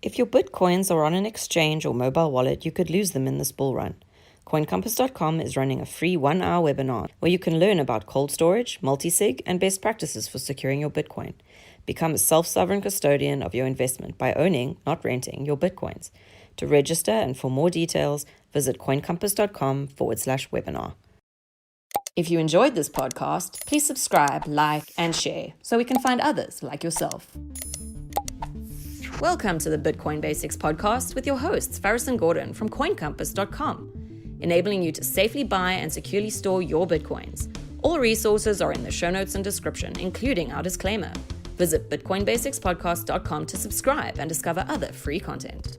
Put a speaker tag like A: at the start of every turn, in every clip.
A: If your Bitcoins are on an exchange or mobile wallet, you could lose them in this bull run. CoinCompass.com is running a free 1-hour webinar where you can learn about cold storage, multi-sig, and best practices for securing your Bitcoin. Become a self-sovereign custodian of your investment by owning, not renting, your Bitcoins. To register and for more details, visit coincompass.com/webinar. If you enjoyed this podcast, please subscribe, like, and share so we can find others like yourself. Welcome to the Bitcoin Basics podcast with your hosts, Faris and Gordon from coincompass.com, enabling you to safely buy and securely store your Bitcoins. All resources are in the show notes and description, including our disclaimer. Visit bitcoinbasicspodcast.com to subscribe and discover other free content.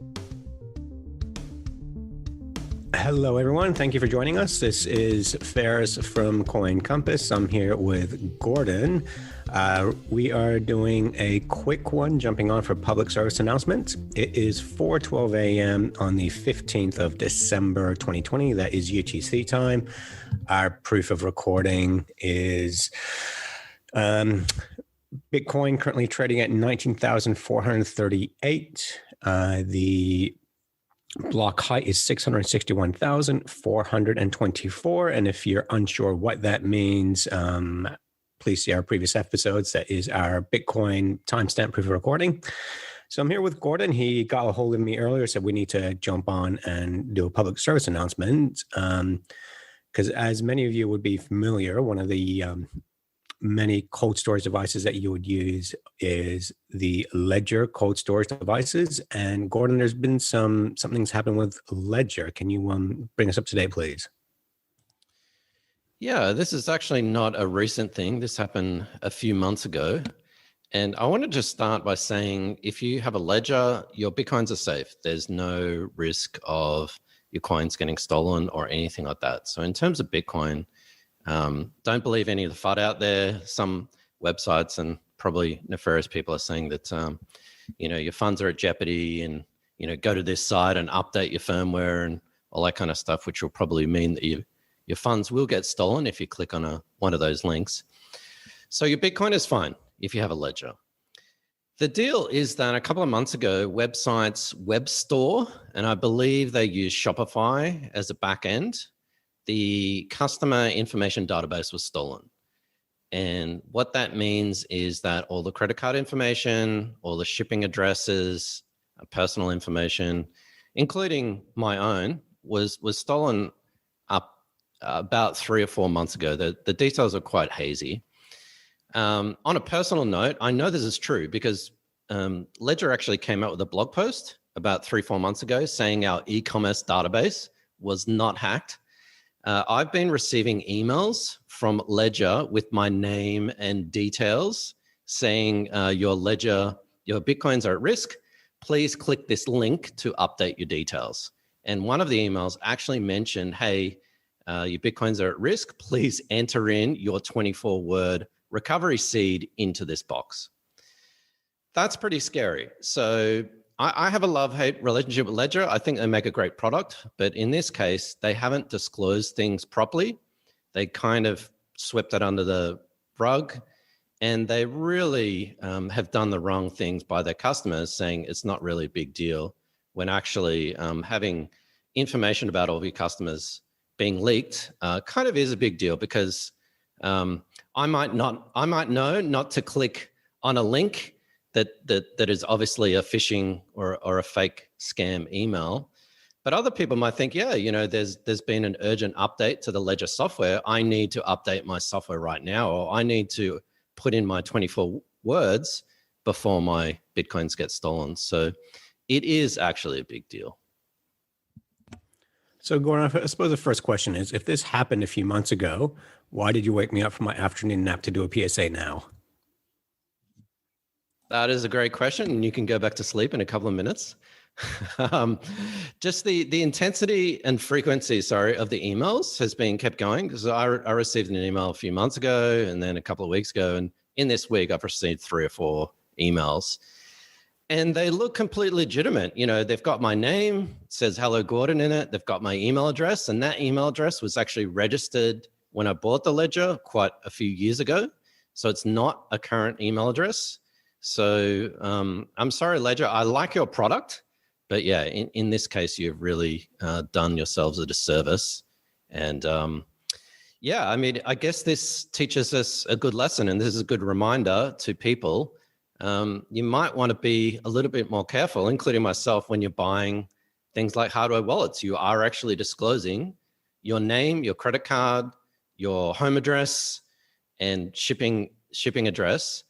B: Hello, everyone. Thank you for joining us. This is Faris from Coin Compass. I'm here with Gordon. We are doing a quick one, jumping on for public service announcement. It is 4:12 a.m. on the 15th of December, 2020. That is UTC time. Our proof of recording is Bitcoin currently trading at 19,438. The block height is 661,424. And if you're unsure what that means, please see our previous episodes. That is our Bitcoin timestamp proof of recording. So I'm here with Gordon. He got a hold of me earlier, said we need to jump on and do a public service announcement. Because as many of you would be familiar, one of the many cold storage devices that you would use is the Ledger cold storage devices. And Gordon, there's been something's happened with Ledger. Can you bring us up to date, please?
C: Yeah, this is actually not a recent thing. This happened a few months ago. And I want to just start by saying, if you have a Ledger, your Bitcoins are safe. There's no risk of your coins getting stolen or anything like that. So in terms of Bitcoin, don't believe any of the FUD out there. Some websites and probably nefarious people are saying that, your funds are at jeopardy and, go to this site and update your firmware and all that kind of stuff, which will probably mean that your funds will get stolen if you click on one of those links. So your Bitcoin is fine if you have a Ledger. The deal is that a couple of months ago, websites Web Store, and I believe they use Shopify as a back end, the customer information database was stolen. And what that means is that all the credit card information, all the shipping addresses, personal information, including my own, was stolen up about 3 or 4 months ago. The details are quite hazy. On a personal note, I know this is true because Ledger actually came out with a blog post about 3-4 months ago saying our e-commerce database was not hacked. I've been receiving emails from Ledger with my name and details saying your Bitcoins are at risk. Please click this link to update your details. And one of the emails actually mentioned, hey, your Bitcoins are at risk. Please enter in your 24-word recovery seed into this box. That's pretty scary. So I have a love-hate relationship with Ledger. I think they make a great product, but in this case, they haven't disclosed things properly. They kind of swept it under the rug, and they really have done the wrong things by their customers, saying it's not really a big deal, when actually having information about all of your customers being leaked kind of is a big deal, because I might know not to click on a link that is obviously a phishing or a fake scam email. But other people might think, there's been an urgent update to the Ledger software. I need to update my software right now, or I need to put in my 24 words before my Bitcoins get stolen. So it is actually a big deal.
B: So Gordon, I suppose the first question is, if this happened a few months ago, why did you wake me up from my afternoon nap to do a PSA now?
C: That is a great question, and you can go back to sleep in a couple of minutes. Just the intensity and frequency, of the emails has been kept going, because I received an email a few months ago and then a couple of weeks ago, and in this week I've received 3 or 4 emails, and they look completely legitimate. They've got my name, it says "Hello Gordon" in it. They've got my email address, and that email address was actually registered when I bought the Ledger quite a few years ago, so it's not a current email address. So I'm sorry, Ledger. I like your product, but yeah, in this case, you've really done yourselves a disservice. And yeah, I mean, I guess this teaches us a good lesson, and this is a good reminder to people. You might want to be a little bit more careful, including myself, when you're buying things like hardware wallets. You are actually disclosing your name, your credit card, your home address, and shipping address.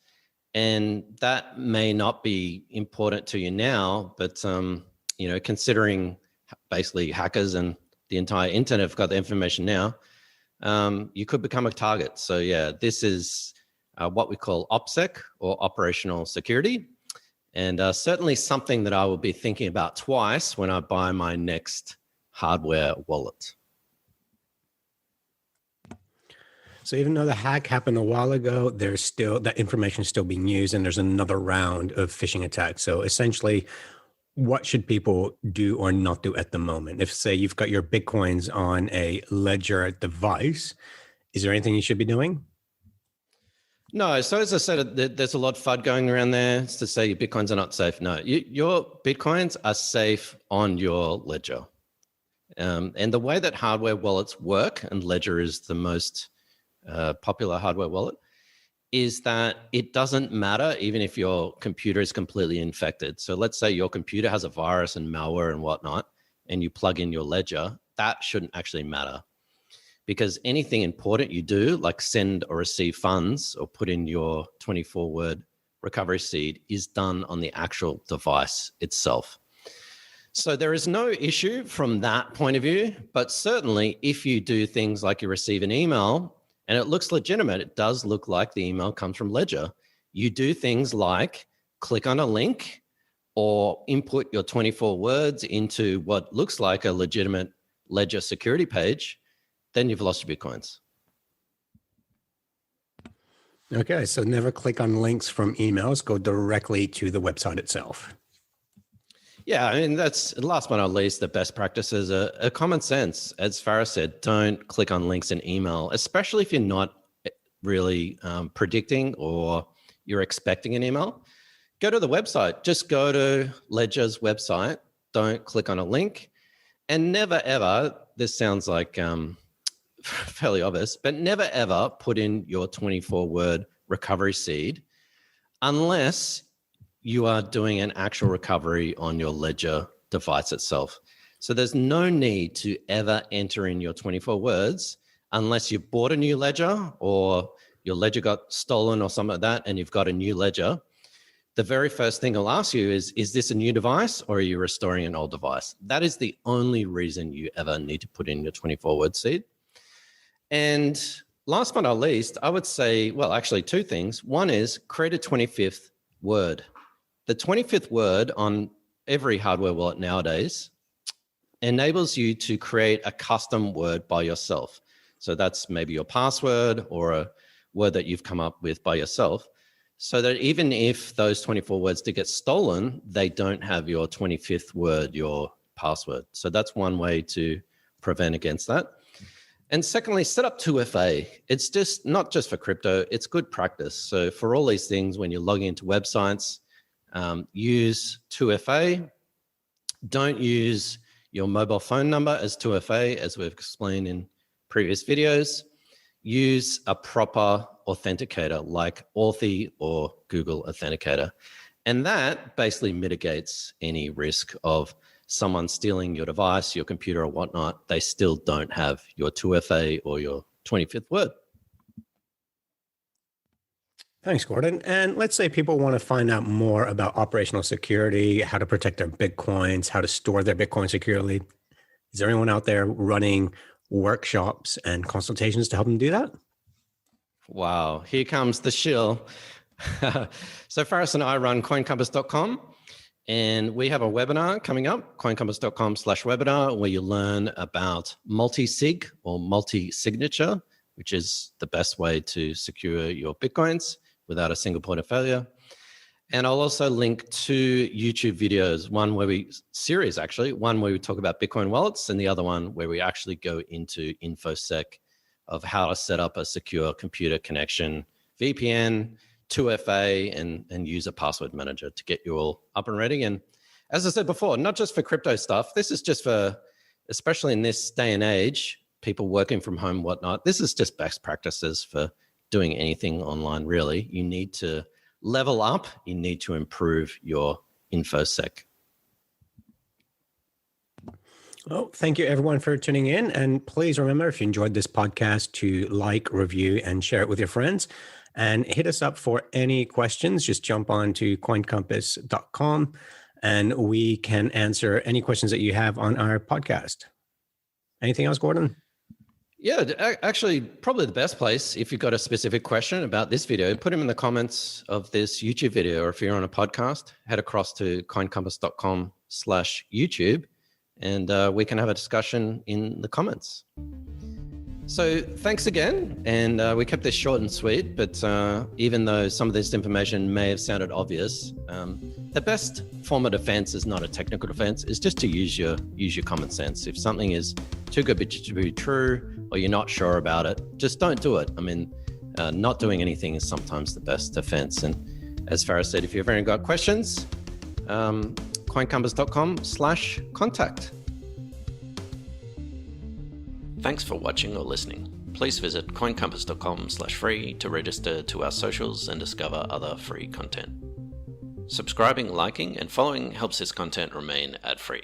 C: And that may not be important to you now, but considering basically hackers and the entire internet have got the information now, you could become a target. So yeah, this is what we call OPSEC, or operational security, and certainly something that I will be thinking about twice when I buy my next hardware wallet.
B: So even though the hack happened a while ago, there's still that information is still being used, and there's another round of phishing attacks. So essentially, what should people do or not do at the moment? If, say, you've got your Bitcoins on a Ledger device, is there anything you should be doing?
C: No. So as I said, there's a lot of FUD going around there to say your Bitcoins are not safe. No, your Bitcoins are safe on your Ledger. And the way that hardware wallets work, and Ledger is the most popular hardware wallet, is that it doesn't matter even if your computer is completely infected. So let's say your computer has a virus and malware and whatnot, and you plug in your Ledger, that shouldn't actually matter, because anything important you do, like send or receive funds or put in your 24-word recovery seed, is done on the actual device itself. So there is no issue from that point of view, but certainly if you do things like you receive an email and it looks legitimate, it does look like the email comes from Ledger. You do things like click on a link or input your 24 words into what looks like a legitimate Ledger security page, then you've lost your Bitcoins.
B: Okay, so never click on links from emails, go directly to the website itself.
C: Yeah, I mean, that's last but not least, the best practices are common sense. As Farah said, don't click on links in email, especially if you're not really predicting or you're expecting an email. Go to the website. Just go to Ledger's website. Don't click on a link. And never, ever, this sounds like fairly obvious, but never, ever put in your 24-word recovery seed unless you are doing an actual recovery on your Ledger device itself. So there's no need to ever enter in your 24 words unless you bought a new Ledger or your Ledger got stolen or something like that, and you've got a new Ledger. The very first thing I'll ask you is this a new device or are you restoring an old device? That is the only reason you ever need to put in your 24-word seed. And last but not least, I would say, well, actually two things. One is create a 25th word. The 25th word on every hardware wallet nowadays enables you to create a custom word by yourself. So that's maybe your password or a word that you've come up with by yourself, so that even if those 24 words did get stolen, they don't have your 25th word, your password. So that's one way to prevent against that. And secondly, set up 2FA. It's just not just for crypto, it's good practice. So for all these things, when you're logging into websites, use 2FA. Don't use your mobile phone number as 2FA, as we've explained in previous videos. Use a proper authenticator like Authy or Google Authenticator. And that basically mitigates any risk of someone stealing your device, your computer or whatnot. They still don't have your 2FA or your 25th word.
B: Thanks, Gordon. And let's say people want to find out more about operational security, how to protect their Bitcoins, how to store their Bitcoin securely. Is there anyone out there running workshops and consultations to help them do that?
C: Wow, here comes the shill. So Faris and I run coincompass.com, and we have a webinar coming up, coincompass.com/webinar, where you learn about multi-sig or multi-signature, which is the best way to secure your Bitcoins without a single point of failure. And I'll also link two YouTube videos, one where we talk about Bitcoin wallets, and the other one where we actually go into InfoSec of how to set up a secure computer connection, VPN, 2FA and use a password manager to get you all up and ready. And as I said before, not just for crypto stuff, this is just for, especially in this day and age, people working from home, whatnot, this is just best practices for doing anything online, really. You need to level up. You need to improve your InfoSec.
B: Well, thank you everyone for tuning in. And please remember, if you enjoyed this podcast, to like, review, and share it with your friends. And hit us up for any questions. Just jump on to coincompass.com and we can answer any questions that you have on our podcast. Anything else, Gordon?
C: Yeah, actually, probably the best place, if you've got a specific question about this video, put them in the comments of this YouTube video. Or if you're on a podcast, head across to coincompass.com/YouTube. And we can have a discussion in the comments. So thanks again. And we kept this short and sweet, but even though some of this information may have sounded obvious, the best form of defense is not a technical defense, it's just to use your common sense. If something is too good to be true, or you're not sure about it, just don't do it. I mean, not doing anything is sometimes the best defense. And as Farah said, if you've ever got questions, coincompass.com/contact.
D: Thanks for watching or listening. Please visit coincompass.com/free to register to our socials and discover other free content. Subscribing, liking, and following helps this content remain ad-free.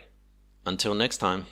D: Until next time.